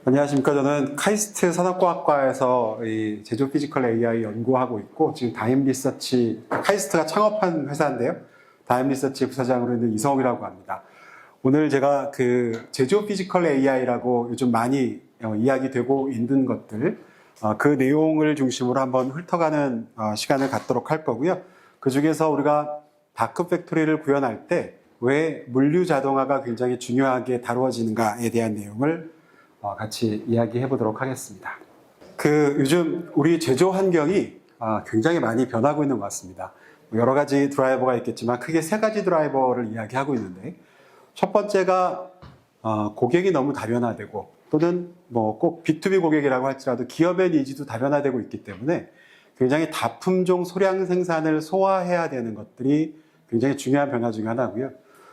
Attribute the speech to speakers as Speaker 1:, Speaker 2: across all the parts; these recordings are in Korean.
Speaker 1: 안녕하십니까. 저는 카이스트 산업과학과에서 이 제조 피지컬 AI 연구하고 있고, 지금 다임 리서치, 카이스트가 창업한 회사인데요. 다임 리서치 부사장으로 있는 이성욱이라고 합니다. 오늘 제가 그 제조 피지컬 AI라고 요즘 많이 이야기되고 있는 것들, 그 내용을 중심으로 한번 훑어가는 시간을 갖도록 할 거고요. 그 중에서 우리가 다크 팩토리를 구현할 때 왜 물류 자동화가 굉장히 중요하게 다루어지는가에 대한 내용을 같이 이야기해 보도록 하겠습니다. 요즘 우리 제조 환경이 굉장히 많이 변하고 있는 것 같습니다. 여러 가지 드라이버가 있겠지만 크게 세 가지 드라이버를 이야기하고 있는데, 첫 번째가 고객이 너무 다변화되고, 또는 뭐 꼭 B2B 고객이라고 할지라도 기업의 니즈도 다변화되고 있기 때문에 굉장히 다품종 소량 생산을 소화해야 되는 것들이 굉장히 중요한 변화 중에 하나고요.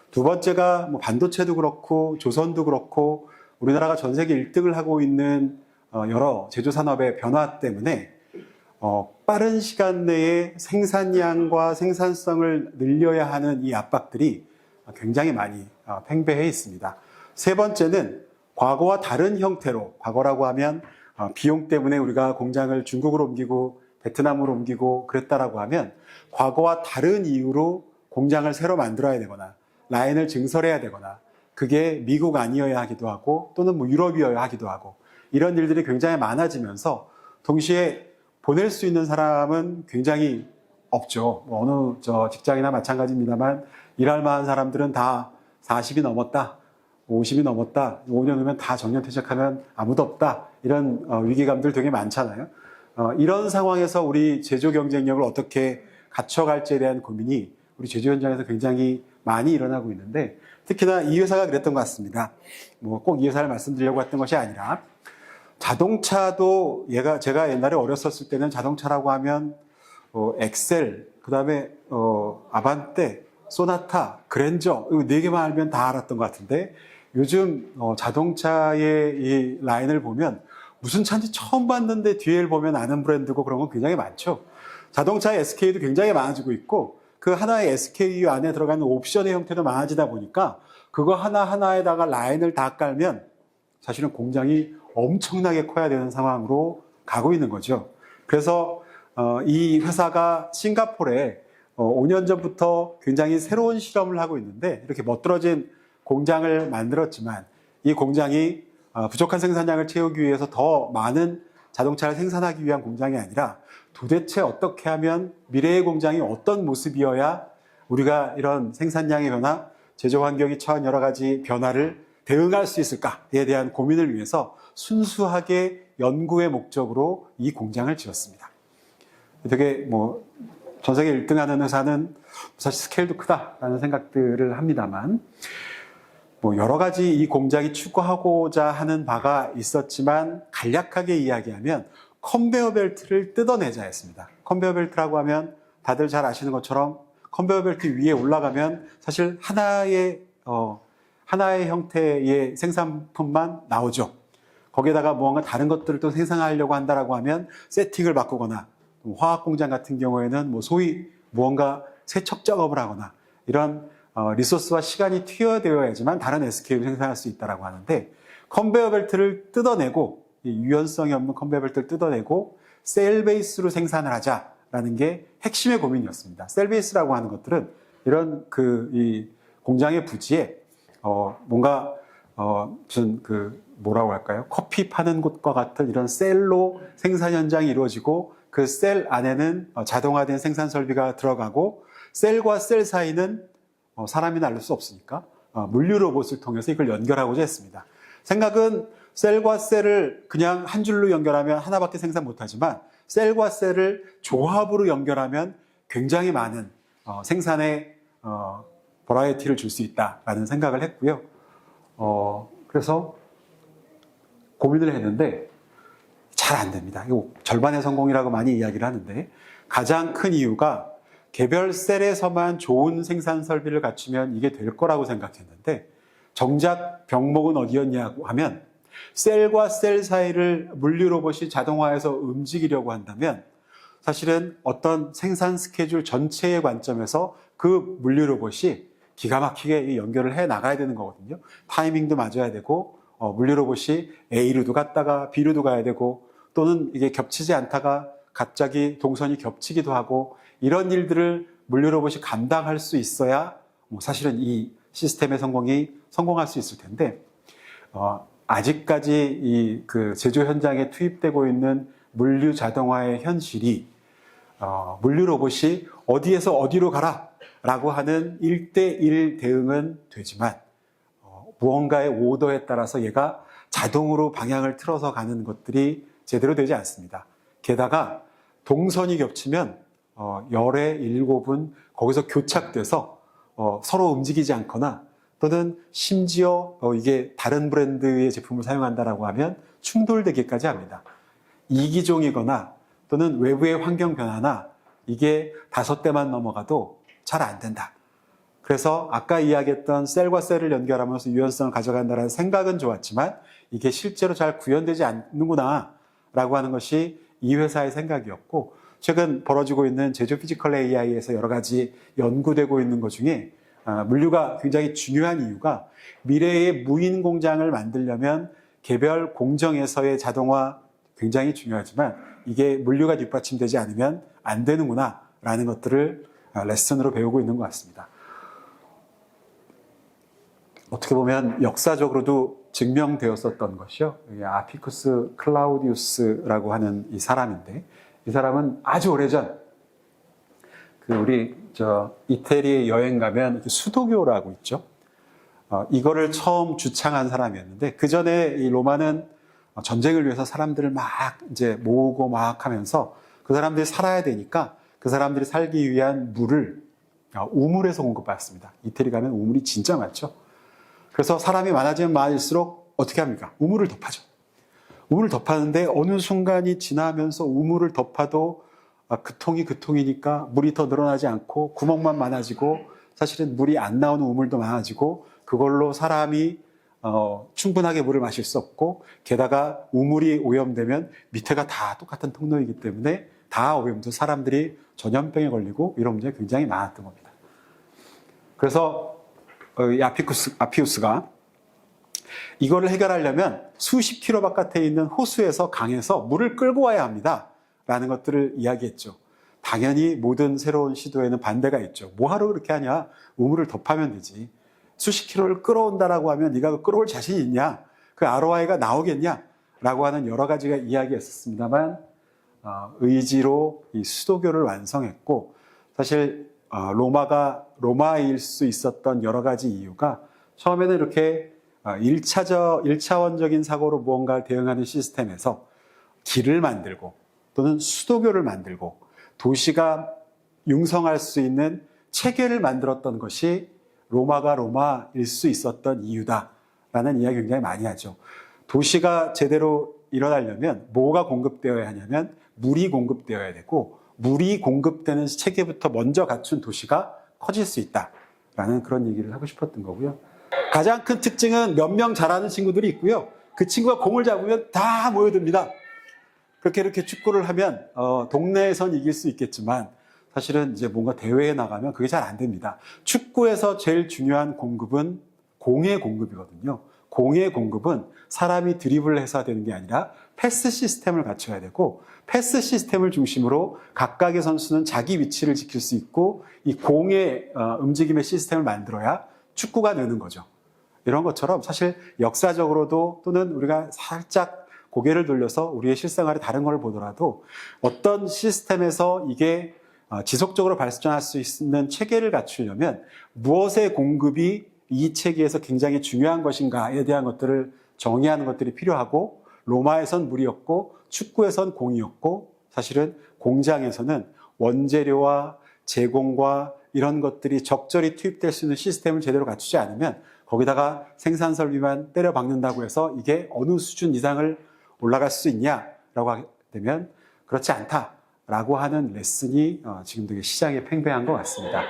Speaker 1: 두 번째가 뭐 반도체도 그렇고 조선도 그렇고 우리나라가 전 세계 1등을 하고 있는 여러 제조 산업의 변화 때문에 빠른 시간 내에 생산량과 생산성을 늘려야 하는 이 압박들이 굉장히 많이 팽배해 있습니다. 세 번째는 과거와 다른 형태로, 과거라고 하면 비용 때문에 우리가 공장을 중국으로 옮기고 베트남으로 옮기고 그랬다라고 하면, 과거와 다른 이유로 공장을 새로 만들어야 되거나 라인을 증설해야 되거나, 그게 미국 아니어야 하기도 하고 또는 뭐 유럽이어야 하기도 하고, 이런 일들이 굉장히 많아지면서 동시에 보낼 수 있는 사람은 굉장히 없죠. 어느 직장이나 마찬가지입니다만, 일할 만한 사람들은 다 40이 넘었다, 50이 넘었다, 5년 후면 다 정년퇴직하면 아무도 없다, 이런 위기감들 되게 많잖아요. 이런 상황에서 우리 제조 경쟁력을 어떻게 갖춰갈지에 대한 고민이 우리 제조 현장에서 굉장히 많이 일어나고 있는데, 특히나 이 회사가 그랬던 것 같습니다. 뭐 꼭 이 회사를 말씀드리려고 했던 것이 아니라, 자동차도 제가 옛날에 어렸었을 때는 자동차라고 하면 엑셀, 그 다음에 아반떼, 소나타, 그랜저, 이 네 개만 알면 다 알았던 것 같은데, 요즘 자동차의 이 라인을 보면 무슨 차인지 처음 봤는데 뒤를 보면 아는 브랜드고 그런 건 굉장히 많죠. 자동차의 SKU도 굉장히 많아지고 있고, 그 하나의 SKU 안에 들어가는 옵션의 형태도 많아지다 보니까 그거 하나하나에다가 라인을 다 깔면 사실은 공장이 엄청나게 커야 되는 상황으로 가고 있는 거죠. 그래서 이 회사가 싱가포르에 5년 전부터 굉장히 새로운 실험을 하고 있는데, 이렇게 멋들어진 공장을 만들었지만 이 공장이 부족한 생산량을 채우기 위해서 더 많은 자동차를 생산하기 위한 공장이 아니라, 도대체 어떻게 하면 미래의 공장이 어떤 모습이어야 우리가 이런 생산량의 변화, 제조 환경이 처한 여러 가지 변화를 대응할 수 있을까에 대한 고민을 위해서 순수하게 연구의 목적으로 이 공장을 지었습니다. 되게 전 세계 1등 하는 회사는 사실 스케일도 크다라는 생각들을 합니다만, 여러 가지 이 공장이 추구하고자 하는 바가 있었지만, 간략하게 이야기하면 컨베어 벨트를 뜯어내자 했습니다. 컨베어 벨트라고 하면 다들 잘 아시는 것처럼 컨베어 벨트 위에 올라가면 사실 하나의 형태의 생산품만 나오죠. 거기에다가 무언가 다른 것들을 또 생산하려고 한다라고 하면 세팅을 바꾸거나, 화학 공장 같은 경우에는 소위 무언가 세척 작업을 하거나, 이런 리소스와 시간이 투여되어야지만 다른 SKU를 생산할 수 있다라고 하는데, 컨베어 벨트를 뜯어내고, 유연성이 없는 컨베어 벨트를 뜯어내고 셀 베이스로 생산을 하자라는 게 핵심의 고민이었습니다. 셀 베이스라고 하는 것들은 이런 이 공장의 부지에 뭔가 무슨 뭐라고 할까요? 커피 파는 곳과 같은 이런 셀로 생산 현장이 이루어지고, 그 셀 안에는 자동화된 생산 설비가 들어가고, 셀과 셀 사이는 사람이 나를 수 없으니까 물류 로봇을 통해서 이걸 연결하고자 했습니다. 생각은 셀과 셀을 그냥 한 줄로 연결하면 하나밖에 생산 못하지만, 셀과 셀을 조합으로 연결하면 굉장히 많은 생산의 버라이어티를 줄 수 있다라는 생각을 했고요. 그래서 고민을 했는데 잘 안 됩니다. 이거 절반의 성공이라고 많이 이야기를 하는데, 가장 큰 이유가 개별 셀에서만 좋은 생산 설비를 갖추면 이게 될 거라고 생각했는데, 정작 병목은 어디였냐고 하면, 셀과 셀 사이를 물류 로봇이 자동화해서 움직이려고 한다면 사실은 어떤 생산 스케줄 전체의 관점에서 그 물류 로봇이 기가 막히게 연결을 해 나가야 되는 거거든요. 타이밍도 맞아야 되고, 물리 로봇이 A로도 갔다가 B로도 가야 되고, 또는 이게 겹치지 않다가 갑자기 동선이 겹치기도 하고, 이런 일들을 물리 로봇이 감당할 수 있어야 사실은 이 시스템의 성공할 수 있을 텐데, 아직까지 그 제조 현장에 투입되고 있는 물류 자동화의 현실이 물류 로봇이 어디에서 어디로 가라 라고 하는 1대1 대응은 되지만, 무언가의 오더에 따라서 얘가 자동으로 방향을 틀어서 가는 것들이 제대로 되지 않습니다. 게다가 동선이 겹치면 열의 7은 거기서 교착돼서 서로 움직이지 않거나, 또는 심지어 이게 다른 브랜드의 제품을 사용한다라고 하면 충돌되기까지 합니다. 이기종이거나 또는 외부의 환경 변화나 이게 5대만 넘어가도 잘 안 된다. 그래서 아까 이야기했던 셀과 셀을 연결하면서 유연성을 가져간다는 생각은 좋았지만 이게 실제로 잘 구현되지 않는구나 라고 하는 것이 이 회사의 생각이었고, 최근 벌어지고 있는 제조 피지컬 AI에서 여러 가지 연구되고 있는 것 중에 물류가 굉장히 중요한 이유가, 미래의 무인 공장을 만들려면 개별 공정에서의 자동화 굉장히 중요하지만 이게 물류가 뒷받침되지 않으면 안 되는구나 라는 것들을 레슨으로 배우고 있는 것 같습니다. 어떻게 보면 역사적으로도 증명되었었던 것이요, 아피쿠스 클라우디우스라고 하는 이 사람인데, 이 사람은 아주 오래전 우리 이태리 여행 가면 이렇게 수도교라고 있죠. 이거를 처음 주창한 사람이었는데, 그 전에 이 로마는 전쟁을 위해서 사람들을 막 이제 모으고 막 하면서 그 사람들이 살아야 되니까 그 사람들이 살기 위한 물을 우물에서 공급받습니다. 이태리 가면 우물이 진짜 많죠. 그래서 사람이 많아지면 많을수록 어떻게 합니까? 우물을 덮어죠. 우물을 덮었는데 어느 순간이 지나면서 우물을 덮어도 그 통이 그 통이니까 물이 더 늘어나지 않고 구멍만 많아지고, 사실은 물이 안 나오는 우물도 많아지고, 그걸로 사람이 충분하게 물을 마실 수 없고, 게다가 우물이 오염되면 밑에가 다 똑같은 통로이기 때문에 다 오염돼서 사람들이 전염병에 걸리고 이런 문제가 굉장히 많았던 겁니다. 그래서 아피우스가 이거를 해결하려면 수십 킬로 바깥에 있는 호수에서 강에서 물을 끌고 와야 합니다 라는 것들을 이야기했죠. 당연히 모든 새로운 시도에는 반대가 있죠. 뭐하러 그렇게 하냐, 우물을 덮으면 되지. 수십 킬로를 끌어온다라고 하면 네가 그 끌어올 자신이 있냐, 그 ROI가 나오겠냐 라고 하는 여러 가지가 이야기했었습니다만, 의지로 이 수도교를 완성했고, 사실 로마일 수 있었던 여러 가지 이유가, 처음에는 이렇게 1차원적인 사고로 무언가를 대응하는 시스템에서 길을 만들고 또는 수도교를 만들고 도시가 융성할 수 있는 체계를 만들었던 것이 로마가 로마일 수 있었던 이유다라는 이야기 굉장히 많이 하죠. 도시가 제대로 일어나려면 뭐가 공급되어야 하냐면 물이 공급되어야 되고, 물이 공급되는 체계부터 먼저 갖춘 도시가 커질 수 있다라는 그런 얘기를 하고 싶었던 거고요. 가장 큰 특징은 몇 명 잘하는 친구들이 있고요. 그 친구가 공을 잡으면 다 모여듭니다. 그렇게 이렇게 축구를 하면 동네에선 이길 수 있겠지만 사실은 이제 뭔가 대회에 나가면 그게 잘 안 됩니다. 축구에서 제일 중요한 공급은 공의 공급이거든요. 공의 공급은 사람이 드리블을 해서 되는 게 아니라 패스 시스템을 갖춰야 되고, 패스 시스템을 중심으로 각각의 선수는 자기 위치를 지킬 수 있고, 이 공의 움직임의 시스템을 만들어야 축구가 느는 거죠. 이런 것처럼 사실 역사적으로도, 또는 우리가 살짝 고개를 돌려서 우리의 실생활에 다른 걸 보더라도 어떤 시스템에서 이게 지속적으로 발전할 수 있는 체계를 갖추려면 무엇의 공급이 이 체계에서 굉장히 중요한 것인가에 대한 것들을 정의하는 것들이 필요하고, 로마에선 물이었고 축구에선 공이었고, 사실은 공장에서는 원재료와 제공과 이런 것들이 적절히 투입될 수 있는 시스템을 제대로 갖추지 않으면 거기다가 생산 설비만 때려 박는다고 해서 이게 어느 수준 이상을 올라갈 수 있냐라고 하게 되면 그렇지 않다라고 하는 레슨이 지금 되게 시장에 팽배한 것 같습니다.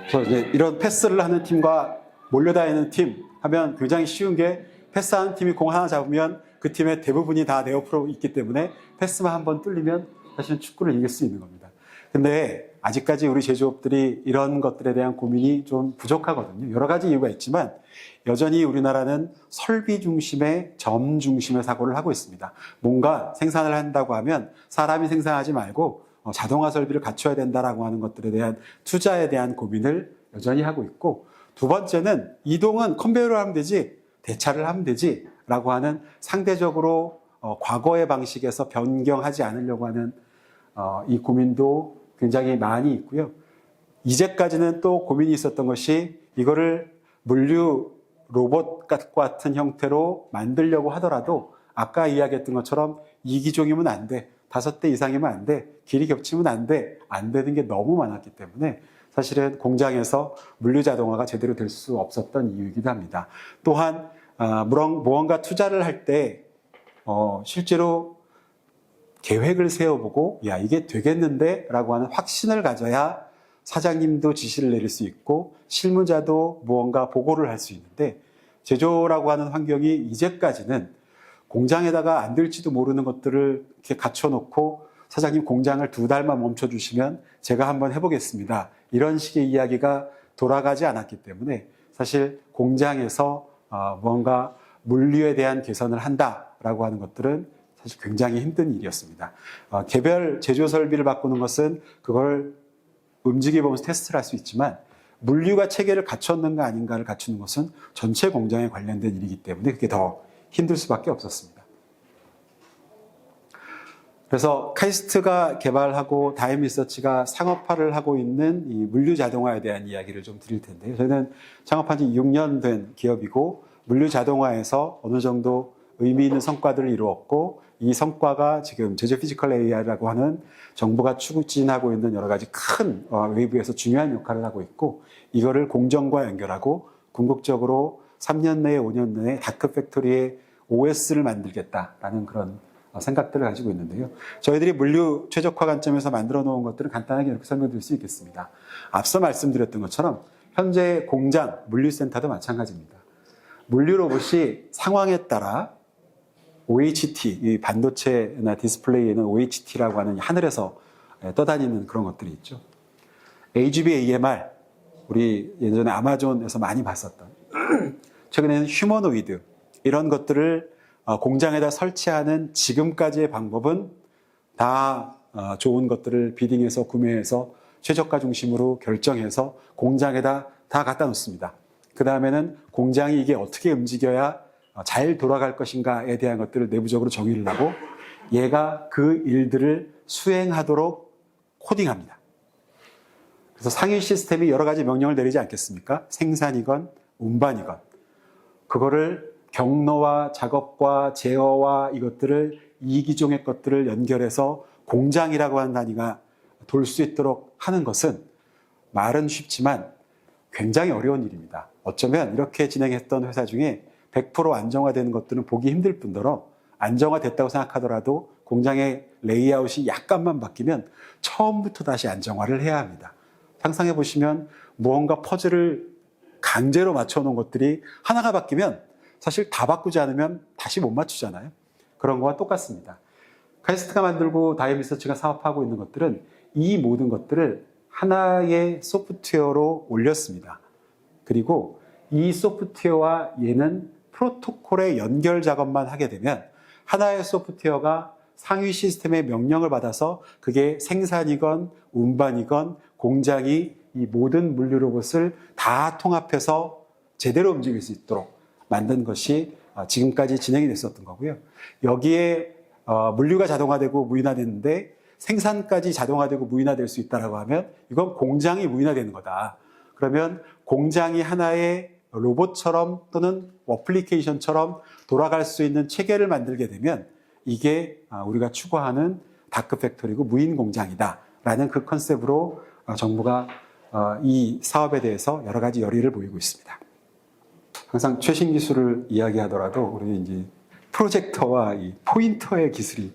Speaker 1: 그래서 이제 이런 패스를 하는 팀과 몰려다니는 팀 하면 굉장히 쉬운 게, 패스하는 팀이 공 하나 잡으면 그 팀의 대부분이 다 내 옆으로 있기 때문에 패스만 한번 뚫리면 사실은 축구를 이길 수 있는 겁니다. 근데 아직까지 우리 제조업들이 이런 것들에 대한 고민이 좀 부족하거든요. 여러 가지 이유가 있지만 여전히 우리나라는 설비 중심의 점 중심의 사고를 하고 있습니다. 뭔가 생산을 한다고 하면 사람이 생산하지 말고 자동화 설비를 갖춰야 된다라고 하는 것들에 대한 투자에 대한 고민을 여전히 하고 있고, 두 번째는 이동은 컨베이어로 하면 되지 대차를 하면 되지 라고 하는 상대적으로 과거의 방식에서 변경하지 않으려고 하는 이 고민도 굉장히 많이 있고요. 이제까지는 또 고민이 있었던 것이 이거를 물류 로봇 같은 형태로 만들려고 하더라도 아까 이야기했던 것처럼 2기종이면 안 돼, 5대 이상이면 안 돼, 길이 겹치면 안 돼, 안 되는 게 너무 많았기 때문에 사실은 공장에서 물류 자동화가 제대로 될 수 없었던 이유이기도 합니다. 또한 무언가 투자를 할 때 실제로 계획을 세워보고 야 이게 되겠는데 라고 하는 확신을 가져야 사장님도 지시를 내릴 수 있고 실무자도 무언가 보고를 할 수 있는데, 제조라고 하는 환경이 이제까지는 공장에다가 안 될지도 모르는 것들을 이렇게 갖춰놓고 사장님 공장을 2달만 멈춰주시면 제가 한번 해보겠습니다, 이런 식의 이야기가 돌아가지 않았기 때문에 사실 공장에서 무언가 물류에 대한 개선을 한다라고 하는 것들은 사실 굉장히 힘든 일이었습니다. 개별 제조 설비를 바꾸는 것은 그걸 움직여보면서 테스트를 할 수 있지만 물류가 체계를 갖췄는가 아닌가를 갖추는 것은 전체 공장에 관련된 일이기 때문에 그게 더 힘들 수밖에 없었습니다. 그래서 카이스트가 개발하고 다임리서치가 상업화를 하고 있는 이 물류 자동화에 대한 이야기를 좀 드릴 텐데요. 저희는 창업한 지 6년 된 기업이고 물류 자동화에서 어느 정도 의미 있는 성과들을 이루었고, 이 성과가 지금 제조 피지컬 AI라고 하는 정부가 추진하고 있는 여러 가지 큰 웨이브에서 중요한 역할을 하고 있고, 이거를 공정과 연결하고 궁극적으로 3년 내에 5년 내에 다크 팩토리의 OS를 만들겠다라는 그런 생각들을 가지고 있는데요. 저희들이 물류 최적화 관점에서 만들어 놓은 것들을 간단하게 이렇게 설명드릴 수 있겠습니다. 앞서 말씀드렸던 것처럼 현재 공장, 물류센터도 마찬가지입니다. 물류 로봇이 상황에 따라 OHT, 이 반도체나 디스플레이에는 OHT라고 하는 하늘에서 떠다니는 그런 것들이 있죠. AGV-AMR, 우리 예전에 아마존에서 많이 봤었던, 최근에는 휴머노이드, 이런 것들을 공장에다 설치하는 지금까지의 방법은 다 좋은 것들을 비딩해서 구매해서 최저가 중심으로 결정해서 공장에다 다 갖다 놓습니다. 그 다음에는 공장이 이게 어떻게 움직여야 잘 돌아갈 것인가에 대한 것들을 내부적으로 정의를 하고 얘가 그 일들을 수행하도록 코딩합니다. 그래서 상위 시스템이 여러 가지 명령을 내리지 않겠습니까? 생산이건 운반이건. 그거를 경로와 작업과 제어와 이것들을 이기종의 것들을 연결해서 공장이라고 하는 단위가 돌 수 있도록 하는 것은 말은 쉽지만 굉장히 어려운 일입니다. 어쩌면 이렇게 진행했던 회사 중에 100% 안정화되는 것들은 보기 힘들 뿐더러 안정화됐다고 생각하더라도 공장의 레이아웃이 약간만 바뀌면 처음부터 다시 안정화를 해야 합니다. 상상해 보시면 무언가 퍼즐을 강제로 맞춰놓은 것들이 하나가 바뀌면 사실 다 바꾸지 않으면 다시 못 맞추잖아요. 그런 거와 똑같습니다. 카이스트가 만들고 다임리서치가 사업하고 있는 것들은 이 모든 것들을 하나의 소프트웨어로 올렸습니다. 그리고 이 소프트웨어와 얘는 프로토콜의 연결 작업만 하게 되면 하나의 소프트웨어가 상위 시스템의 명령을 받아서 그게 생산이건 운반이건 공장이 이 모든 물류 로봇을 다 통합해서 제대로 움직일 수 있도록 만든 것이 지금까지 진행이 됐었던 거고요. 여기에 물류가 자동화되고 무인화됐는데 생산까지 자동화되고 무인화될 수 있다고 하면 이건 공장이 무인화되는 거다. 그러면 공장이 하나의 로봇처럼 또는 어플리케이션처럼 돌아갈 수 있는 체계를 만들게 되면 이게 우리가 추구하는 다크 팩토리고 무인 공장이다라는 그 컨셉으로 정부가 이 사업에 대해서 여러 가지 열의를 보이고 있습니다. 항상 최신 기술을 이야기하더라도 우리 이제 프로젝터와 이 포인터의 기술이,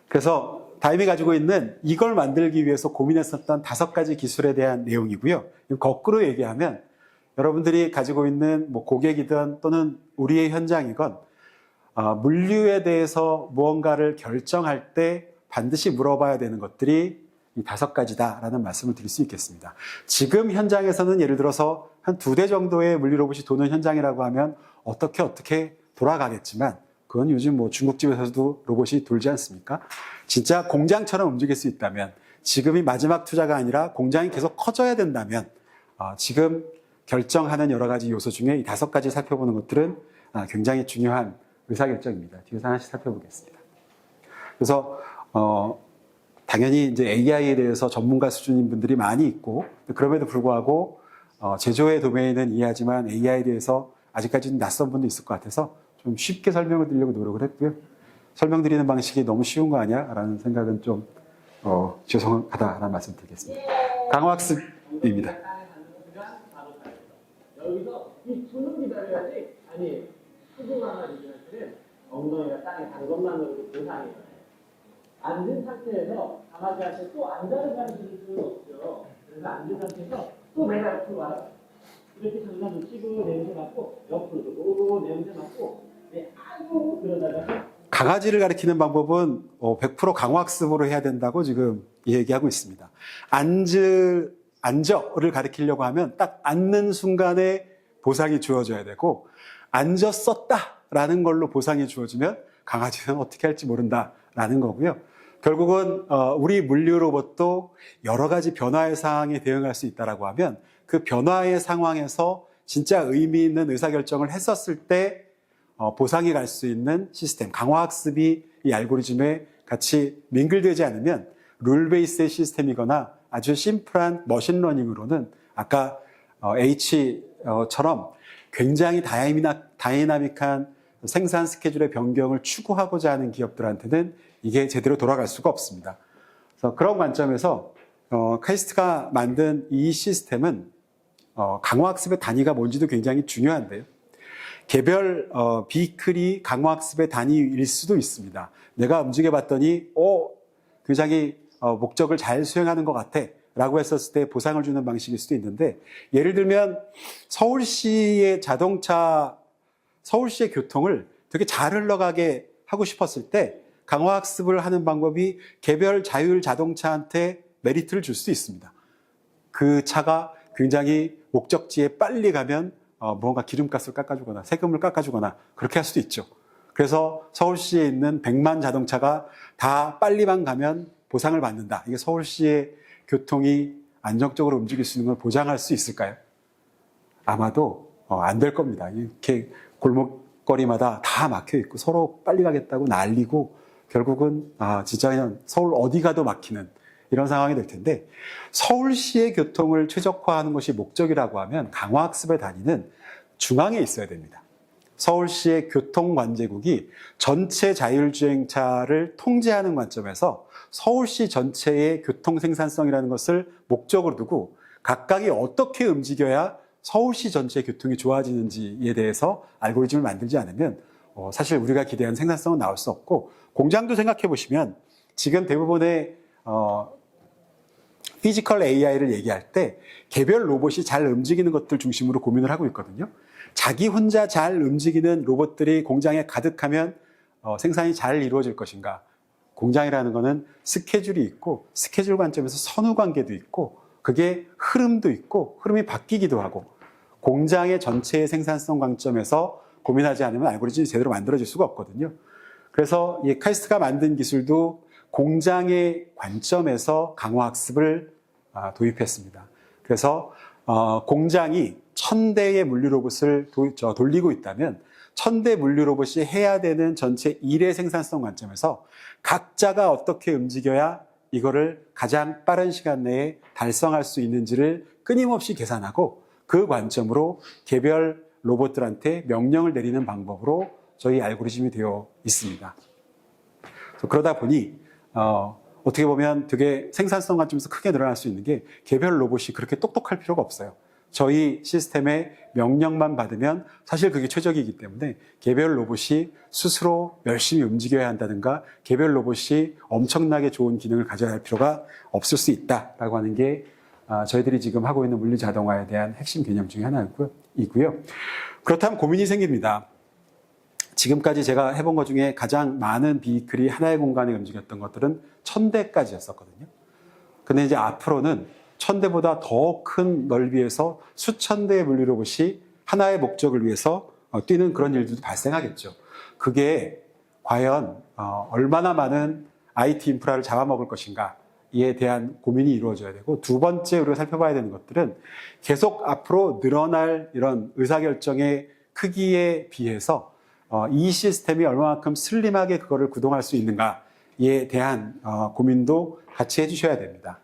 Speaker 1: 그래서 다임이 가지고 있는 이걸 만들기 위해서 고민했었던 5가지 기술에 대한 내용이고요. 거꾸로 얘기하면 여러분들이 가지고 있는 뭐 고객이든 또는 우리의 현장이건 물류에 대해서 무언가를 결정할 때 반드시 물어봐야 되는 것들이 이 5가지다라는 말씀을 드릴 수 있겠습니다. 지금 현장에서는 예를 들어서 한 2대 정도의 물리 로봇이 도는 현장이라고 하면 어떻게 돌아가겠지만, 그건 요즘 뭐 중국집에서도 로봇이 돌지 않습니까? 진짜 공장처럼 움직일 수 있다면, 지금이 마지막 투자가 아니라 공장이 계속 커져야 된다면, 지금 결정하는 여러 가지 요소 중에 이 5가지 살펴보는 것들은 굉장히 중요한 의사결정입니다. 뒤에서 하나씩 살펴보겠습니다. 그래서 당연히 이제 AI에 대해서 전문가 수준인 분들이 많이 있고, 그럼에도 불구하고 제조의 도메인은 이해하지만 AI에 대해서 아직까지는 낯선 분도 있을 것 같아서 좀 쉽게 설명을 드리려고 노력을 했고요. 설명드리는 방식이 너무 쉬운 거 아니야? 라는 생각은 좀 죄송하다라는 말씀 드리겠습니다. 강화학습입니다.
Speaker 2: 여기서 이 숨을 기다려야지. 아니, 수중하나 이기는 엉덩이가 땅에 닿은 것만으로도 보상이에요. 앉은 상태에서 강아지한테 또 앉아서 가르칠 수는 없죠. 그래서 앉은 상태에서 또 내가 옆으로 와요. 이렇게 장난 놓치고 냄새 맡고 옆으로 오고 냄새 맡고 아이고 그러다가
Speaker 1: 강아지를 가리키는 방법은 100% 강화학습으로 해야 된다고 지금 얘기하고 있습니다. 앉어를 가리키려고 하면 딱 앉는 순간에 보상이 주어져야 되고, 앉았었다라는 걸로 보상이 주어지면 강아지는 어떻게 할지 모른다라는 거고요. 결국은 우리 물리 로봇도 여러 가지 변화의 상황에 대응할 수 있다라고 하면 그 변화의 상황에서 진짜 의미 있는 의사결정을 했었을 때 보상이 갈 수 있는 시스템, 강화학습이 이 알고리즘에 같이 민글되지 않으면 룰 베이스의 시스템이거나 아주 심플한 머신러닝으로는 아까 H처럼 굉장히 다이나믹한 생산 스케줄의 변경을 추구하고자 하는 기업들한테는 이게 제대로 돌아갈 수가 없습니다. 그래서 그런 관점에서 카이스트가 만든 이 시스템은 강화학습의 단위가 뭔지도 굉장히 중요한데요. 개별 비클이 강화학습의 단위일 수도 있습니다. 내가 움직여봤더니 굉장히 목적을 잘 수행하는 것 같아 라고 했었을 때 보상을 주는 방식일 수도 있는데, 예를 들면 서울시의 교통을 되게 잘 흘러가게 하고 싶었을 때 강화학습을 하는 방법이 개별 자율 자동차한테 메리트를 줄 수도 있습니다. 그 차가 굉장히 목적지에 빨리 가면 뭔가 기름값을 깎아주거나 세금을 깎아주거나 그렇게 할 수도 있죠. 그래서 서울시에 있는 100만 자동차가 다 빨리만 가면 보상을 받는다. 이게 서울시의 교통이 안정적으로 움직일 수 있는 걸 보장할 수 있을까요? 아마도 안 될 겁니다. 이렇게 골목거리마다 다 막혀 있고 서로 빨리 가겠다고 난리고 결국은 진짜 그냥 서울 어디 가도 막히는 이런 상황이 될 텐데, 서울시의 교통을 최적화하는 것이 목적이라고 하면 강화학습의 단위는 중앙에 있어야 됩니다. 서울시의 교통관제국이 전체 자율주행차를 통제하는 관점에서 서울시 전체의 교통 생산성이라는 것을 목적으로 두고 각각이 어떻게 움직여야 서울시 전체의 교통이 좋아지는지에 대해서 알고리즘을 만들지 않으면 사실 우리가 기대한 생산성은 나올 수 없고, 공장도 생각해 보시면 지금 대부분의 피지컬 AI를 얘기할 때 개별 로봇이 잘 움직이는 것들 중심으로 고민을 하고 있거든요. 자기 혼자 잘 움직이는 로봇들이 공장에 가득하면 생산이 잘 이루어질 것인가? 공장이라는 거는 스케줄이 있고 스케줄 관점에서 선후 관계도 있고 그게 흐름도 있고 흐름이 바뀌기도 하고, 공장의 전체의 생산성 관점에서 고민하지 않으면 알고리즘이 제대로 만들어질 수가 없거든요. 그래서 이 카이스트가 만든 기술도 공장의 관점에서 강화학습을 도입했습니다. 그래서 공장이 1000대의 물리로봇을 돌리고 있다면 1000대 물리로봇이 해야 되는 전체 일의 생산성 관점에서 각자가 어떻게 움직여야 이거를 가장 빠른 시간 내에 달성할 수 있는지를 끊임없이 계산하고 그 관점으로 개별 로봇들한테 명령을 내리는 방법으로 저희 알고리즘이 되어 있습니다. 그러다 보니 어떻게 보면 되게 생산성 관점에서 크게 늘어날 수 있는 게, 개별 로봇이 그렇게 똑똑할 필요가 없어요. 저희 시스템의 명령만 받으면 사실 그게 최적이기 때문에 개별 로봇이 스스로 열심히 움직여야 한다든가 개별 로봇이 엄청나게 좋은 기능을 가져야 할 필요가 없을 수 있다라고 하는 게 저희들이 지금 하고 있는 물리 자동화에 대한 핵심 개념 중에 하나이고요. 그렇다면 고민이 생깁니다. 지금까지 제가 해본 것 중에 가장 많은 비클이 하나의 공간에 움직였던 것들은 1000대까지였었거든요. 근데 이제 앞으로는 1000대보다 더 큰 넓이에서 수천 대의 물리 로봇이 하나의 목적을 위해서 뛰는 그런 일들도 발생하겠죠. 그게 과연 얼마나 많은 IT 인프라를 잡아먹을 것인가에 대한 고민이 이루어져야 되고, 두 번째 우리가 살펴봐야 되는 것들은 계속 앞으로 늘어날 이런 의사결정의 크기에 비해서 이 시스템이 얼마만큼 슬림하게 그거를 구동할 수 있는가에 대한 고민도 같이 해주셔야 됩니다.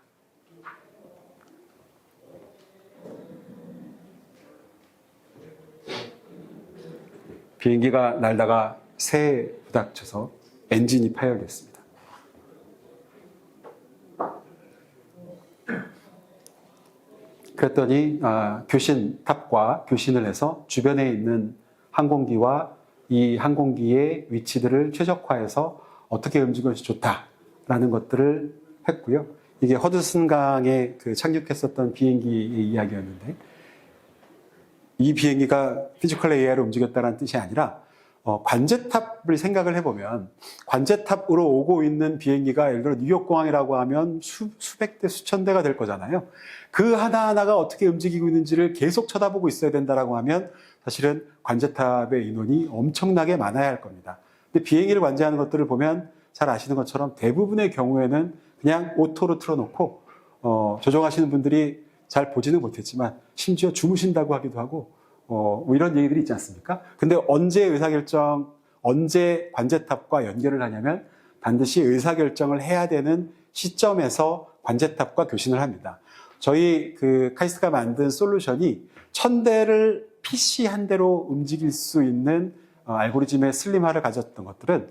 Speaker 1: 비행기가 날다가 새에 부닥쳐서 엔진이 파열됐습니다. 그랬더니 교신탑과 교신을 해서 주변에 있는 항공기와 이 항공기의 위치들을 최적화해서 어떻게 움직여서 좋다라는 것들을 했고요. 이게 허드슨강에 착륙했었던 비행기의 이야기였는데, 이 비행기가 피지컬 AI로 움직였다는 뜻이 아니라 관제탑을 생각을 해보면, 관제탑으로 오고 있는 비행기가 예를 들어 뉴욕공항이라고 하면 수백 대, 수천 대가 될 거잖아요. 그 하나하나가 어떻게 움직이고 있는지를 계속 쳐다보고 있어야 된다라고 하면 사실은 관제탑의 인원이 엄청나게 많아야 할 겁니다. 근데 비행기를 관제하는 것들을 보면 잘 아시는 것처럼 대부분의 경우에는 그냥 오토로 틀어놓고 조종하시는 분들이 잘 보지는 못했지만 심지어 주무신다고 하기도 하고 뭐 이런 얘기들이 있지 않습니까? 근데 언제 언제 관제탑과 연결을 하냐면 반드시 의사결정을 해야 되는 시점에서 관제탑과 교신을 합니다. 저희 카이스트가 만든 솔루션이 1000대를 PC 한 대로 움직일 수 있는 알고리즘의 슬림화를 가졌던 것들은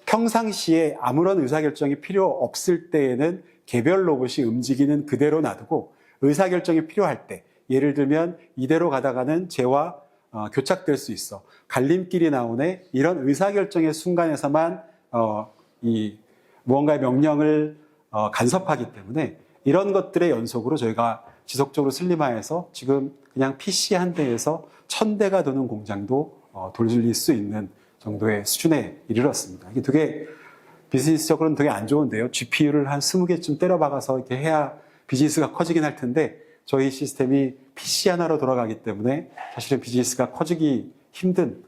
Speaker 1: 평상시에 아무런 의사결정이 필요 없을 때에는 개별 로봇이 움직이는 그대로 놔두고, 의사결정이 필요할 때, 예를 들면 이대로 가다가는 쟤와 교착될 수 있어, 갈림길이 나오네, 이런 의사결정의 순간에서만 이 무언가의 명령을 간섭하기 때문에 이런 것들의 연속으로 저희가 지속적으로 슬림화해서 지금 그냥 PC 한 대에서 1000대가 도는 공장도 돌릴 수 있는 정도의 수준에 이르렀습니다. 이게 되게 비즈니스적으로는 되게 안 좋은데요. GPU를 한 20개쯤 때려박아서 이렇게 해야 비즈니스가 커지긴 할 텐데, 저희 시스템이 PC 하나로 돌아가기 때문에 사실은 비즈니스가 커지기 힘든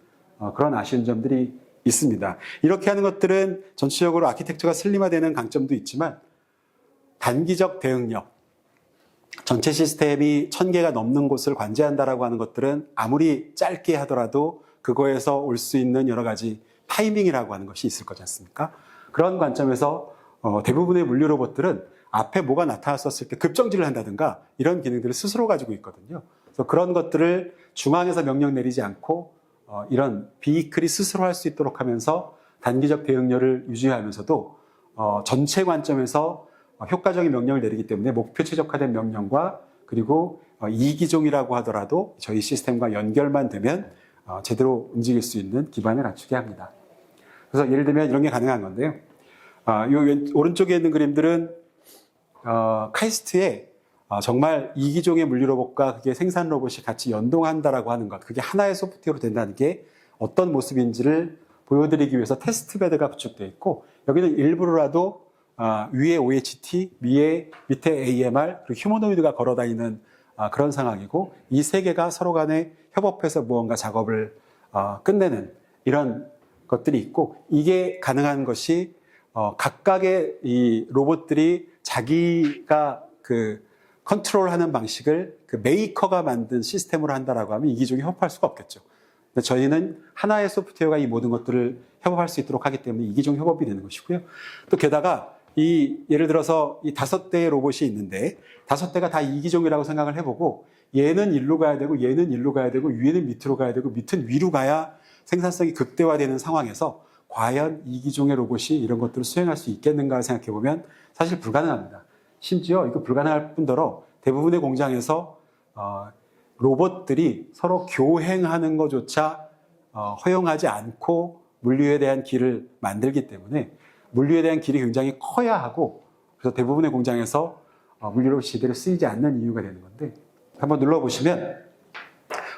Speaker 1: 그런 아쉬운 점들이 있습니다. 이렇게 하는 것들은 전체적으로 아키텍처가 슬림화되는 강점도 있지만, 단기적 대응력, 전체 시스템이 1000개가 넘는 곳을 관제한다라고 하는 것들은 아무리 짧게 하더라도 그거에서 올 수 있는 여러 가지 타이밍이라고 하는 것이 있을 거지 않습니까? 그런 관점에서 대부분의 물류 로봇들은 앞에 뭐가 나타났었을 때 급정지를 한다든가 이런 기능들을 스스로 가지고 있거든요. 그래서 그런 것들을 중앙에서 명령 내리지 않고 이런 비이클이 스스로 할 수 있도록 하면서 단기적 대응력을 유지하면서도 전체 관점에서 효과적인 명령을 내리기 때문에 목표 최적화된 명령과, 그리고 이기종이라고 하더라도 저희 시스템과 연결만 되면 제대로 움직일 수 있는 기반을 갖추게 합니다. 그래서 예를 들면 이런 게 가능한 건데요. 이 오른쪽에 있는 그림들은 카이스트에 정말 이기종의 물류 로봇과 그게 생산 로봇이 같이 연동한다라고 하는 것, 그게 하나의 소프트웨어로 된다는 게 어떤 모습인지를 보여드리기 위해서 테스트 베드가 구축되어 있고, 여기는 일부러라도 위에 OHT, 밑에 AMR, 그리고 휴머노이드가 걸어다니는 그런 상황이고, 이 세 개가 서로 간에 협업해서 무언가 작업을 끝내는 이런 것들이 있고, 이게 가능한 것이 각각의 이 로봇들이 자기가 컨트롤하는 방식을 메이커가 만든 시스템으로 한다라고 하면 이기종이 협업할 수가 없겠죠. 근데 저희는 하나의 소프트웨어가 이 모든 것들을 협업할 수 있도록 하기 때문에 이기종 협업이 되는 것이고요. 또 게다가 예를 들어서 이 5대의 로봇이 있는데 5대가 다 이기종이라고 생각을 해보고, 얘는 일로 가야 되고 얘는 일로 가야 되고 위에는 밑으로 가야 되고 밑은 위로 가야 생산성이 극대화되는 상황에서 과연 이기종의 로봇이 이런 것들을 수행할 수 있겠는가 생각해보면 사실 불가능합니다. 심지어 이거 불가능할 뿐더러 대부분의 공장에서 로봇들이 서로 교행하는 것조차 허용하지 않고 물류에 대한 길을 만들기 때문에 물류에 대한 길이 굉장히 커야 하고, 그래서 대부분의 공장에서 물류로봇이 제대로 쓰이지 않는 이유가 되는 건데, 한번 눌러보시면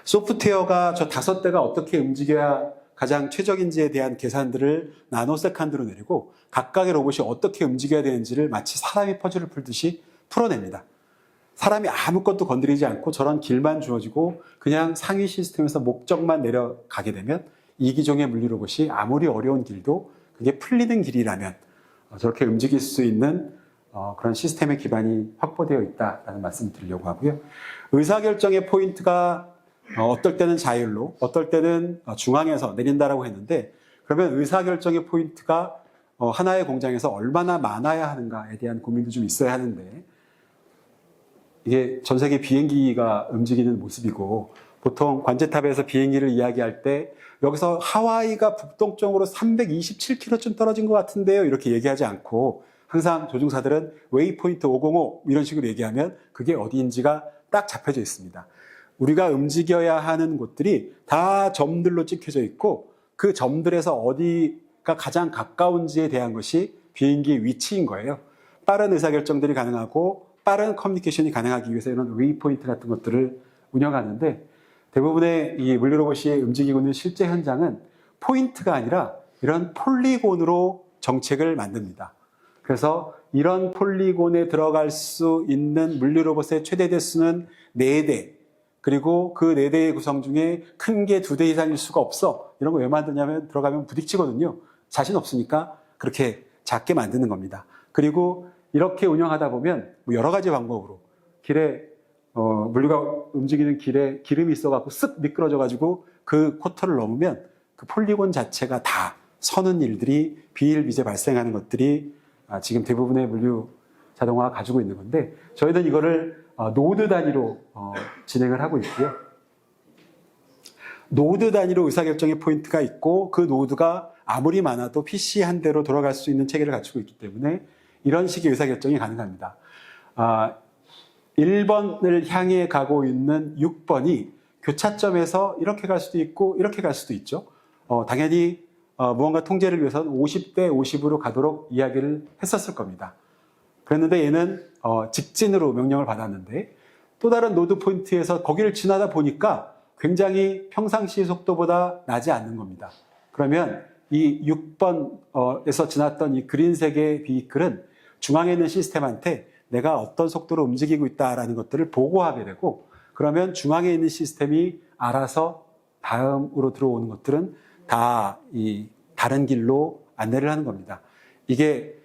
Speaker 1: 소프트웨어가 저 5대가 어떻게 움직여야 가장 최적인지에 대한 계산들을 나노세컨드로 내리고, 각각의 로봇이 어떻게 움직여야 되는지를 마치 사람이 퍼즐을 풀듯이 풀어냅니다. 사람이 아무것도 건드리지 않고 저런 길만 주어지고 그냥 상위 시스템에서 목적만 내려가게 되면 이기종의 물리로봇이 아무리 어려운 길도 그게 풀리는 길이라면 저렇게 움직일 수 있는 그런 시스템의 기반이 확보되어 있다라는 말씀을 드리려고 하고요. 의사결정의 포인트가 어떨 때는 자율로, 어떨 때는 중앙에서 내린다라고 했는데, 그러면 의사결정의 포인트가 하나의 공장에서 얼마나 많아야 하는가에 대한 고민도 좀 있어야 하는데, 이게 전 세계 비행기가 움직이는 모습이고, 보통 관제탑에서 비행기를 이야기할 때 여기서 하와이가 북동쪽으로 327km쯤 떨어진 것 같은데요, 이렇게 얘기하지 않고 항상 조종사들은 웨이포인트 505 이런 식으로 얘기하면 그게 어디인지가 딱 잡혀져 있습니다. 우리가 움직여야 하는 곳들이 다 점들로 찍혀져 있고 그 점들에서 어디가 가장 가까운지에 대한 것이 비행기의 위치인 거예요. 빠른 의사결정들이 가능하고 빠른 커뮤니케이션이 가능하기 위해서 이런 웨이포인트 같은 것들을 운영하는데, 대부분의 이 물리로봇이 움직이고 있는 실제 현장은 포인트가 아니라 이런 폴리곤으로 정책을 만듭니다. 그래서 이런 폴리곤에 들어갈 수 있는 물리로봇의 최대 대수는 4대, 그리고 그 4대의 구성 중에 큰 게 2대 이상일 수가 없어. 이런 거 왜 만드냐면 들어가면 부딪히거든요. 자신 없으니까 그렇게 작게 만드는 겁니다. 그리고 이렇게 운영하다 보면 여러 가지 방법으로 길에 물류가 움직이는 길에 기름이 있어갖고 쓱 미끄러져가지고 그 쿼터를 넘으면 그 폴리곤 자체가 다 서는 일들이 비일비재 발생하는 것들이 지금 대부분의 물류 자동화가 가지고 있는 건데, 저희는 이거를 노드 단위로 진행을 하고 있고요. 노드 단위로 의사결정의 포인트가 있고 그 노드가 아무리 많아도 PC 한 대로 돌아갈 수 있는 체계를 갖추고 있기 때문에 이런 식의 의사결정이 가능합니다. 1번을 향해 가고 있는 6번이 교차점에서 이렇게 갈 수도 있고 이렇게 갈 수도 있죠. 당연히 무언가 통제를 위해서는 50대 50으로 가도록 이야기를 했었을 겁니다. 그랬는데 얘는 직진으로 명령을 받았는데 또 다른 노드 포인트에서 거기를 지나다 보니까 굉장히 평상시 속도보다 나지 않는 겁니다. 그러면 이 6번에서 지났던 이 그린색의 비클은 중앙에 있는 시스템한테 내가 어떤 속도로 움직이고 있다라는 것들을 보고하게 되고, 그러면 중앙에 있는 시스템이 알아서 다음으로 들어오는 것들은 다 이 다른 길로 안내를 하는 겁니다. 이게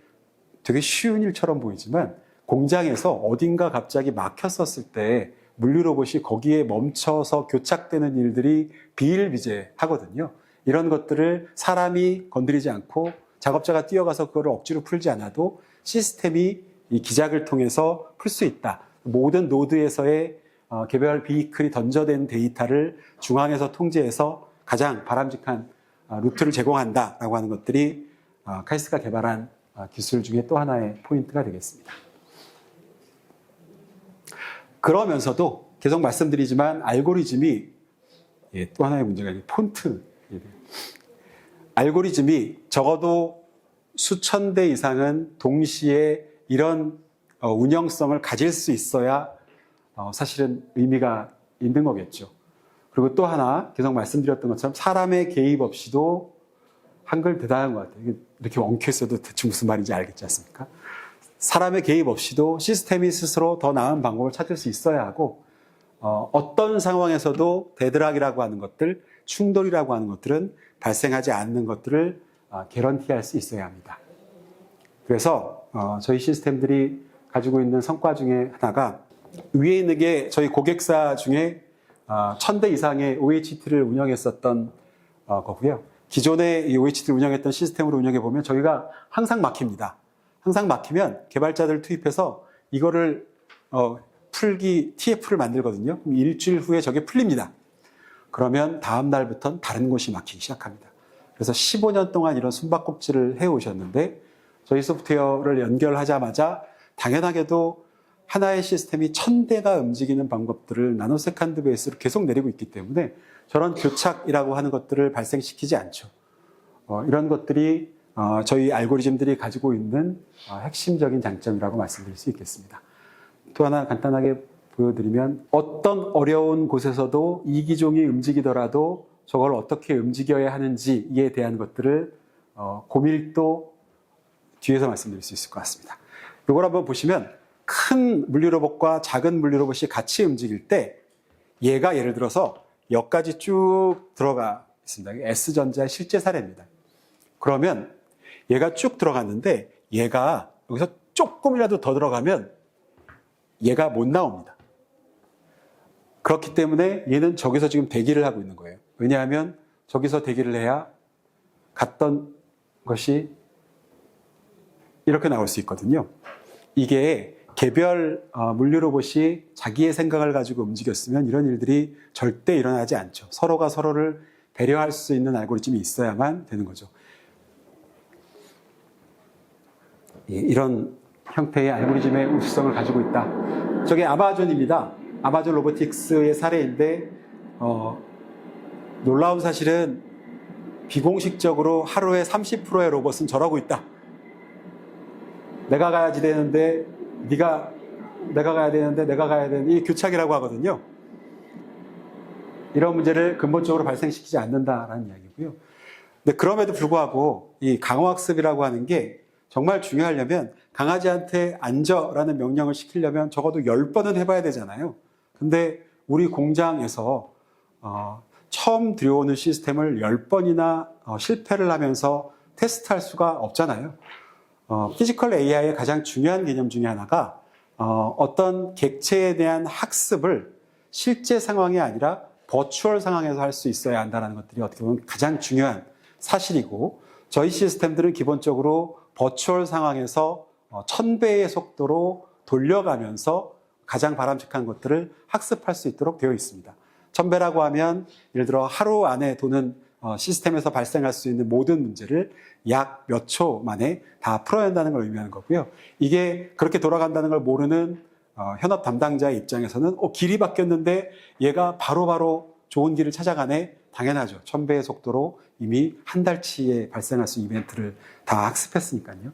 Speaker 1: 되게 쉬운 일처럼 보이지만 공장에서 어딘가 갑자기 막혔었을 때 물류로봇이 거기에 멈춰서 교착되는 일들이 비일비재하거든요. 이런 것들을 사람이 건드리지 않고 작업자가 뛰어가서 그거를 억지로 풀지 않아도 시스템이 이 기작을 통해서 풀 수 있다. 모든 노드에서의 개별 비클이 던져낸 데이터를 중앙에서 통제해서 가장 바람직한 루트를 제공한다라고 하는 것들이 카이스트가 개발한 기술 중에 또 하나의 포인트가 되겠습니다. 그러면서도 계속 말씀드리지만 알고리즘이 또 하나의 문제가 있는 폰트. 알고리즘이 적어도 수천 대 이상은 동시에 이런 운영성을 가질 수 있어야 사실은 의미가 있는 거겠죠. 그리고 또 하나 계속 말씀드렸던 것처럼 사람의 개입 없이도 한글 대단한 것 같아요. 이렇게 엉켜있어도 대충 무슨 말인지 알겠지 않습니까? 사람의 개입 없이도 시스템이 스스로 더 나은 방법을 찾을 수 있어야 하고, 어떤 상황에서도 데드락이라고 하는 것들, 충돌이라고 하는 것들은 발생하지 않는 것들을 개런티할 수 있어야 합니다. 그래서 저희 시스템들이 가지고 있는 성과 중에 하나가, 위에 있는 게 저희 고객사 중에 1000대 이상의 OHT를 운영했었던 거고요. 기존에 이 OHT를 운영했던 시스템으로 운영해 보면 저희가 항상 막힙니다. 항상 막히면 개발자들 투입해서 이거를 풀기 TF를 만들거든요. 그럼 일주일 후에 저게 풀립니다. 그러면 다음 날부터는 다른 곳이 막히기 시작합니다. 그래서 15년 동안 이런 숨바꼭질을 해오셨는데 저희 소프트웨어를 연결하자마자 당연하게도 하나의 시스템이 1000대가 움직이는 방법들을 나노세컨드 베이스로 계속 내리고 있기 때문에 저런 교착이라고 하는 것들을 발생시키지 않죠. 이런 것들이 저희 알고리즘들이 가지고 있는 핵심적인 장점이라고 말씀드릴 수 있겠습니다. 또 하나 간단하게 보여드리면, 어떤 어려운 곳에서도 이기종이 움직이더라도 저걸 어떻게 움직여야 하는지에 대한 것들을 고밀도 뒤에서 말씀드릴 수 있을 것 같습니다. 이걸 한번 보시면 큰 물리로봇과 작은 물리로봇이 같이 움직일 때 얘가 예를 들어서 여기까지 쭉 들어가 있습니다. S전자의 실제 사례입니다. 그러면 얘가 쭉 들어갔는데 얘가 여기서 조금이라도 더 들어가면 얘가 못 나옵니다. 그렇기 때문에 얘는 저기서 지금 대기를 하고 있는 거예요. 왜냐하면 저기서 대기를 해야 갔던 것이 이렇게 나올 수 있거든요. 이게 개별 물리로봇이 자기의 생각을 가지고 움직였으면 이런 일들이 절대 일어나지 않죠. 서로가 서로를 배려할 수 있는 알고리즘이 있어야만 되는 거죠. 이런 형태의 알고리즘의 우수성을 가지고 있다. 저게 아마존입니다. 아마존 로보틱스의 사례인데 놀라운 사실은 비공식적으로 하루에 30%의 로봇은 저러고 있다. 내가 가야지 되는데 내가 가야 되는데 내가 가야 되는데 이 교착이라고 하거든요. 이런 문제를 근본적으로 발생시키지 않는다라는 이야기고요. 근데 그럼에도 불구하고 이 강화학습이라고 하는 게 정말 중요하려면 강아지한테 앉아라는 명령을 시키려면 적어도 10번은 해봐야 되잖아요. 근데 우리 공장에서 처음 들여오는 시스템을 10번이나 실패를 하면서 테스트할 수가 없잖아요. 피지컬 AI의 가장 중요한 개념 중에 하나가 어떤 객체에 대한 학습을 실제 상황이 아니라 버추얼 상황에서 할 수 있어야 한다는 것들이 어떻게 보면 가장 중요한 사실이고, 저희 시스템들은 기본적으로 버추얼 상황에서 1000배의 속도로 돌려가면서 가장 바람직한 것들을 학습할 수 있도록 되어 있습니다. 1000배라고 하면 예를 들어 하루 안에 도는 시스템에서 발생할 수 있는 모든 문제를 약 몇 초 만에 다 풀어야 한다는 걸 의미하는 거고요. 이게 그렇게 돌아간다는 걸 모르는 현업 담당자의 입장에서는 길이 바뀌었는데 얘가 바로바로 좋은 길을 찾아가네? 당연하죠. 1000배의 속도로 이미 한 달치에 발생할 수 있는 이벤트를 다 학습했으니까요.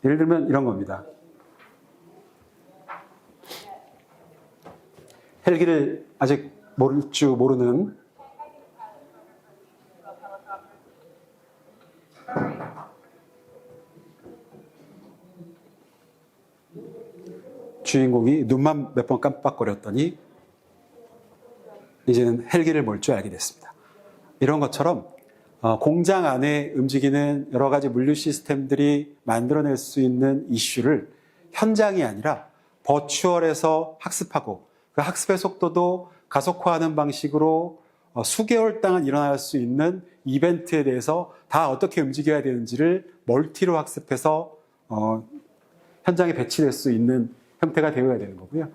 Speaker 1: 예를 들면 이런 겁니다. 헬기를 아직 모를 줄 모르는 주인공이 눈만 몇 번 깜빡거렸더니 이제는 헬기를 몰 줄 알게 됐습니다. 이런 것처럼 공장 안에 움직이는 여러 가지 물류 시스템들이 만들어낼 수 있는 이슈를 현장이 아니라 버추얼에서 학습하고, 그 학습의 속도도 가속화하는 방식으로 수개월 동안 일어날 수 있는 이벤트에 대해서 다 어떻게 움직여야 되는지를 멀티로 학습해서 현장에 배치될 수 있는 형태가 되어야 되는 거고요.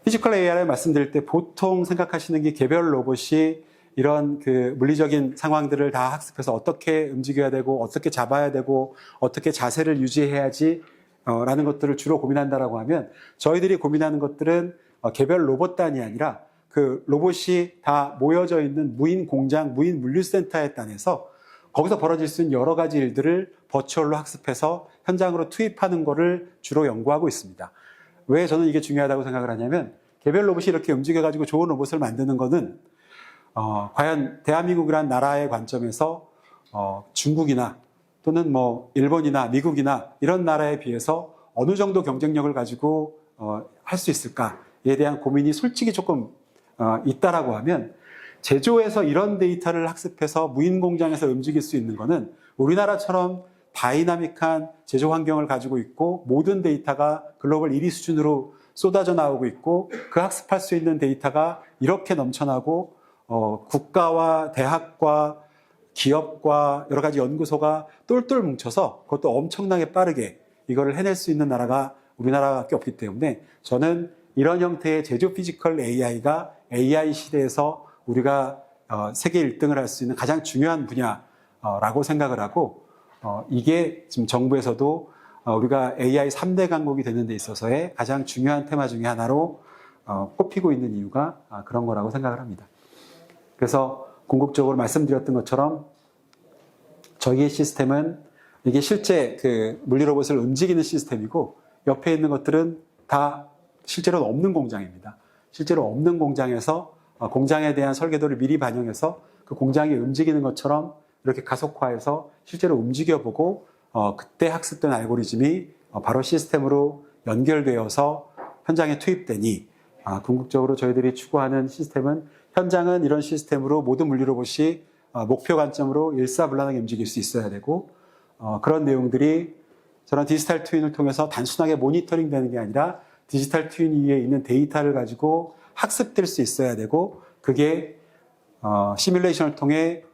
Speaker 1: 피지컬 AI를 말씀드릴 때 보통 생각하시는 게 개별 로봇이 이런 그 물리적인 상황들을 다 학습해서 어떻게 움직여야 되고 어떻게 잡아야 되고 어떻게 자세를 유지해야지 라는 것들을 주로 고민한다라고 하면, 저희들이 고민하는 것들은 개별 로봇 단이 아니라 그 로봇이 다 모여져 있는 무인 공장, 무인 물류센터에 단에서 거기서 벌어질 수 있는 여러 가지 일들을 버추얼로 학습해서 현장으로 투입하는 거를 주로 연구하고 있습니다. 왜 저는 이게 중요하다고 생각을 하냐면, 개별 로봇이 이렇게 움직여가지고 좋은 로봇을 만드는 거는 과연 대한민국이라는 나라의 관점에서 중국이나 또는 뭐 일본이나 미국이나 이런 나라에 비해서 어느 정도 경쟁력을 가지고 할 수 있을까에 대한 고민이 솔직히 조금 있다라고 하면, 제조에서 이런 데이터를 학습해서 무인 공장에서 움직일 수 있는 거는 우리나라처럼 다이나믹한 제조 환경을 가지고 있고 모든 데이터가 글로벌 1위 수준으로 쏟아져 나오고 있고, 그 학습할 수 있는 데이터가 이렇게 넘쳐나고 국가와 대학과 기업과 여러 가지 연구소가 똘똘 뭉쳐서 그것도 엄청나게 빠르게 이거를 해낼 수 있는 나라가 우리나라밖에 없기 때문에, 저는 이런 형태의 제조 피지컬 AI가 AI 시대에서 우리가 세계 1등을 할 수 있는 가장 중요한 분야라고 생각을 하고, 이게 지금 정부에서도 우리가 AI 3대 강국이 되는 데 있어서의 가장 중요한 테마 중에 하나로 꼽히고 있는 이유가 그런 거라고 생각을 합니다. 그래서 궁극적으로 말씀드렸던 것처럼 저희의 시스템은 이게 실제 그 물리로봇을 움직이는 시스템이고, 옆에 있는 것들은 다 실제로는 없는 공장입니다. 실제로 없는 공장에서 공장에 대한 설계도를 미리 반영해서 그 공장이 움직이는 것처럼 이렇게 가속화해서 실제로 움직여보고 그때 학습된 알고리즘이 바로 시스템으로 연결되어서 현장에 투입되니 궁극적으로 저희들이 추구하는 시스템은 현장은 이런 시스템으로 모든 물리 로봇이 목표 관점으로 일사불란하게 움직일 수 있어야 되고 그런 내용들이 저런 디지털 트윈을 통해서 단순하게 모니터링 되는 게 아니라 디지털 트윈 위에 있는 데이터를 가지고 학습될 수 있어야 되고 그게 시뮬레이션을 통해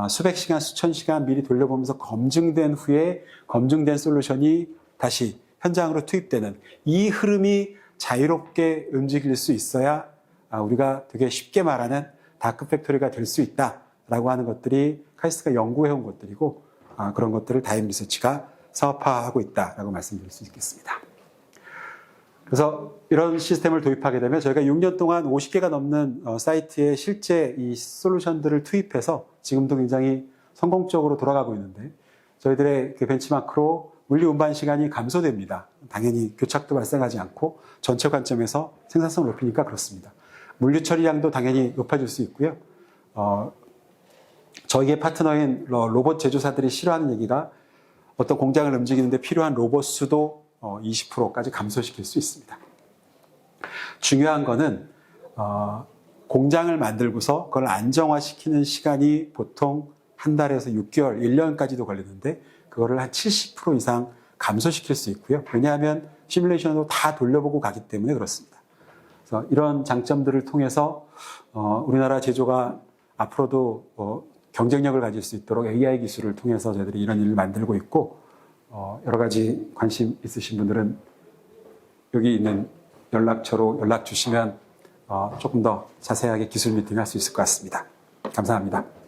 Speaker 1: 수백 시간, 수천 시간 미리 돌려보면서 검증된 후에 검증된 솔루션이 다시 현장으로 투입되는 이 흐름이 자유롭게 움직일 수 있어야 우리가 되게 쉽게 말하는 다크 팩토리가 될 수 있다라고 하는 것들이 카이스트가 연구해온 것들이고 그런 것들을 다임 리서치가 사업화하고 있다라고 말씀드릴 수 있겠습니다. 그래서 이런 시스템을 도입하게 되면 저희가 6년 동안 50개가 넘는 사이트에 실제 이 솔루션들을 투입해서 지금도 굉장히 성공적으로 돌아가고 있는데 저희들의 그 벤치마크로 물리 운반 시간이 감소됩니다. 당연히 교착도 발생하지 않고 전체 관점에서 생산성을 높이니까 그렇습니다. 물류 처리량도 당연히 높아질 수 있고요. 저희의 파트너인 로봇 제조사들이 싫어하는 얘기가 어떤 공장을 움직이는데 필요한 로봇 수도 20%까지 감소시킬 수 있습니다. 중요한 거는 공장을 만들고서 그걸 안정화시키는 시간이 보통 한 달에서 6개월, 1년까지도 걸리는데 그거를 한 70% 이상 감소시킬 수 있고요. 왜냐하면 시뮬레이션으로 다 돌려보고 가기 때문에 그렇습니다. 그래서 이런 장점들을 통해서 우리나라 제조가 앞으로도 경쟁력을 가질 수 있도록 AI 기술을 통해서 저희들이 이런 일을 만들고 있고 여러 가지 관심 있으신 분들은 여기 있는 연락처로 연락 주시면 조금 더 자세하게 기술 미팅할 수 있을 것 같습니다. 감사합니다.